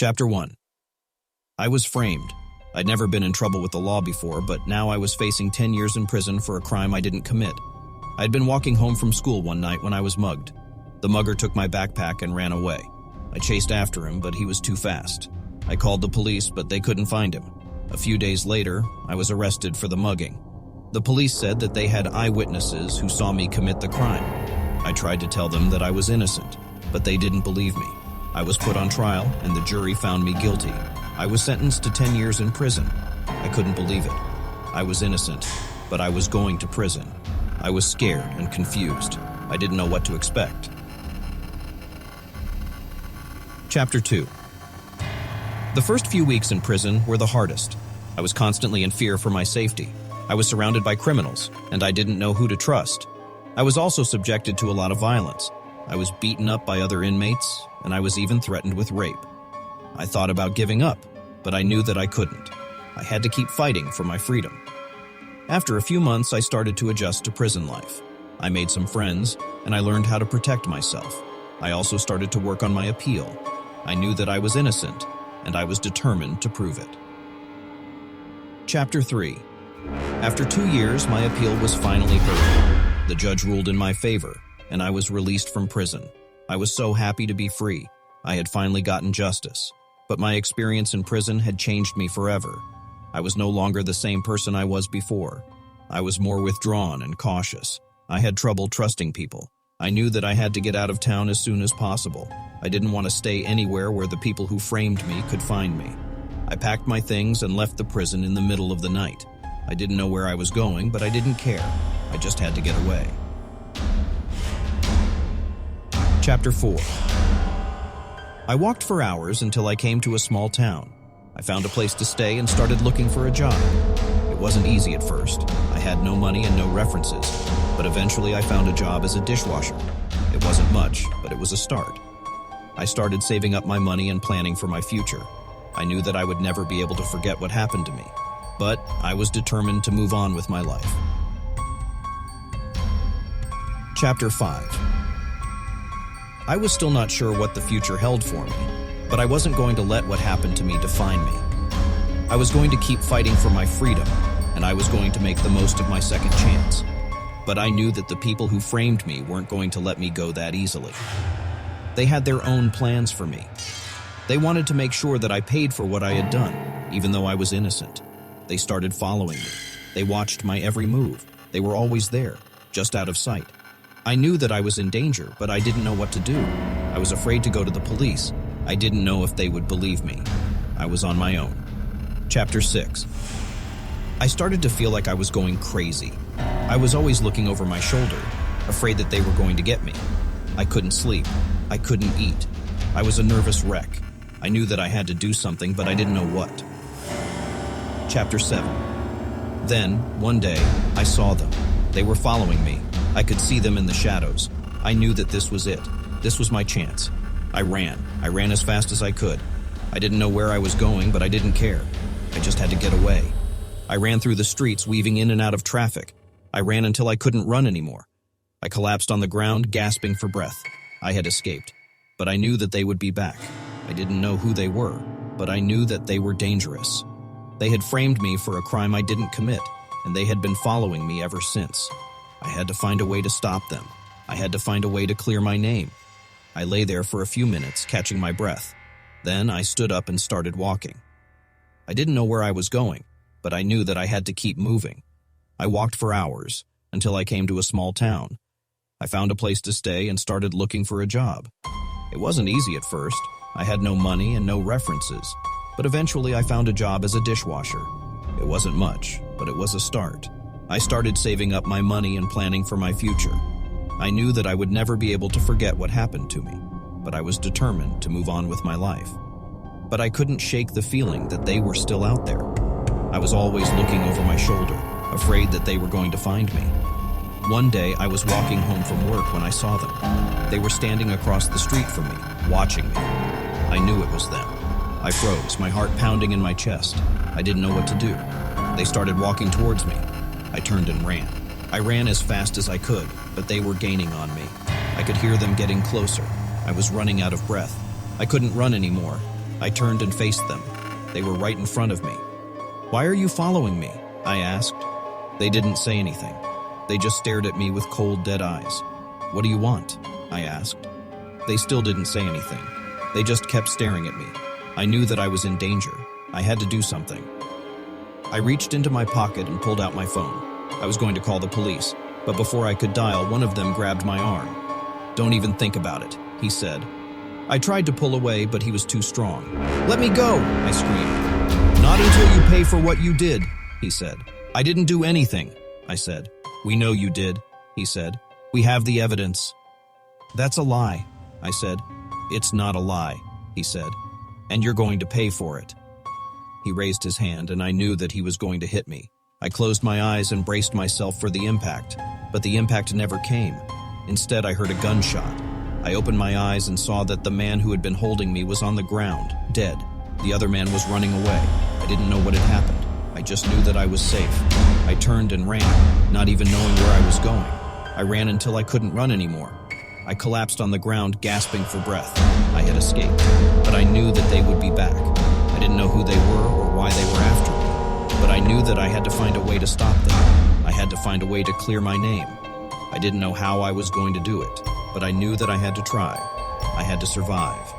Chapter 1. I was framed. I'd never been in trouble with the law before, but now I was facing 10 years in prison for a crime I didn't commit. I'd been walking home from school one night when I was mugged. The mugger took my backpack and ran away. I chased after him, but he was too fast. I called the police, but they couldn't find him. A few days later, I was arrested for the mugging. The police said that they had eyewitnesses who saw me commit the crime. I tried to tell them that I was innocent, but they didn't believe me. I was put on trial, and the jury found me guilty. I was sentenced to 10 years in prison. I couldn't believe it. I was innocent, but I was going to prison. I was scared and confused. I didn't know what to expect. Chapter 2. The first few weeks in prison were the hardest. I was constantly in fear for my safety. I was surrounded by criminals, and I didn't know who to trust. I was also subjected to a lot of violence. I was beaten up by other inmates, and I was even threatened with rape. I thought about giving up, but I knew that I couldn't. I had to keep fighting for my freedom. After a few months, I started to adjust to prison life. I made some friends, and I learned how to protect myself. I also started to work on my appeal. I knew that I was innocent, and I was determined to prove it. Chapter 3. After 2 years, my appeal was finally heard. The judge ruled in my favor, and I was released from prison. I was so happy to be free. I had finally gotten justice. But my experience in prison had changed me forever. I was no longer the same person I was before. I was more withdrawn and cautious. I had trouble trusting people. I knew that I had to get out of town as soon as possible. I didn't want to stay anywhere where the people who framed me could find me. I packed my things and left the prison in the middle of the night. I didn't know where I was going, but I didn't care. I just had to get away. Chapter 4. I walked for hours until I came to a small town. I found a place to stay and started looking for a job. It wasn't easy at first. I had no money and no references, but eventually I found a job as a dishwasher. It wasn't much, but it was a start. I started saving up my money and planning for my future. I knew that I would never be able to forget what happened to me, but I was determined to move on with my life. Chapter 5. I was still not sure what the future held for me, but I wasn't going to let what happened to me define me. I was going to keep fighting for my freedom, and I was going to make the most of my second chance. But I knew that the people who framed me weren't going to let me go that easily. They had their own plans for me. They wanted to make sure that I paid for what I had done, even though I was innocent. They started following me. They watched my every move. They were always there, just out of sight. I knew that I was in danger, but I didn't know what to do. I was afraid to go to the police. I didn't know if they would believe me. I was on my own. Chapter 6. I started to feel like I was going crazy. I was always looking over my shoulder, afraid that they were going to get me. I couldn't sleep. I couldn't eat. I was a nervous wreck. I knew that I had to do something, but I didn't know what. Chapter 7. Then, one day, I saw them. They were following me. I could see them in the shadows. I knew that this was it. This was my chance. I ran. I ran as fast as I could. I didn't know where I was going, but I didn't care. I just had to get away. I ran through the streets, weaving in and out of traffic. I ran until I couldn't run anymore. I collapsed on the ground, gasping for breath. I had escaped, but I knew that they would be back. I didn't know who they were, but I knew that they were dangerous. They had framed me for a crime I didn't commit, and they had been following me ever since. I had to find a way to stop them. I had to find a way to clear my name. I lay there for a few minutes, catching my breath. Then I stood up and started walking. I didn't know where I was going, but I knew that I had to keep moving. I walked for hours until I came to a small town. I found a place to stay and started looking for a job. It wasn't easy at first. I had no money and no references, but eventually I found a job as a dishwasher. It wasn't much, but it was a start. I started saving up my money and planning for my future. I knew that I would never be able to forget what happened to me, but I was determined to move on with my life. But I couldn't shake the feeling that they were still out there. I was always looking over my shoulder, afraid that they were going to find me. One day, I was walking home from work when I saw them. They were standing across the street from me, watching me. I knew it was them. I froze, my heart pounding in my chest. I didn't know what to do. They started walking towards me. I turned and ran. I ran as fast as I could, but they were gaining on me. I could hear them getting closer. I was running out of breath. I couldn't run anymore. I turned and faced them. They were right in front of me. "Why are you following me?" I asked. They didn't say anything. They just stared at me with cold, dead eyes. "What do you want?" I asked. They still didn't say anything. They just kept staring at me. I knew that I was in danger. I had to do something. I reached into my pocket and pulled out my phone. I was going to call the police, but before I could dial, one of them grabbed my arm. "Don't even think about it," he said. I tried to pull away, but he was too strong. "Let me go," I screamed. "Not until you pay for what you did," he said. "I didn't do anything," I said. "We know you did," he said. "We have the evidence." "That's a lie," I said. "It's not a lie," he said. "And you're going to pay for it." He raised his hand, and I knew that he was going to hit me. I closed my eyes and braced myself for the impact, but the impact never came. Instead, I heard a gunshot. I opened my eyes and saw that the man who had been holding me was on the ground, dead. The other man was running away. I didn't know what had happened. I just knew that I was safe. I turned and ran, not even knowing where I was going. I ran until I couldn't run anymore. I collapsed on the ground, gasping for breath. I had escaped, but I knew that they would be back. I didn't know who they were or why they were after me, but I knew that I had to find a way to stop them. I had to find a way to clear my name. I didn't know how I was going to do it, but I knew that I had to try. I had to survive.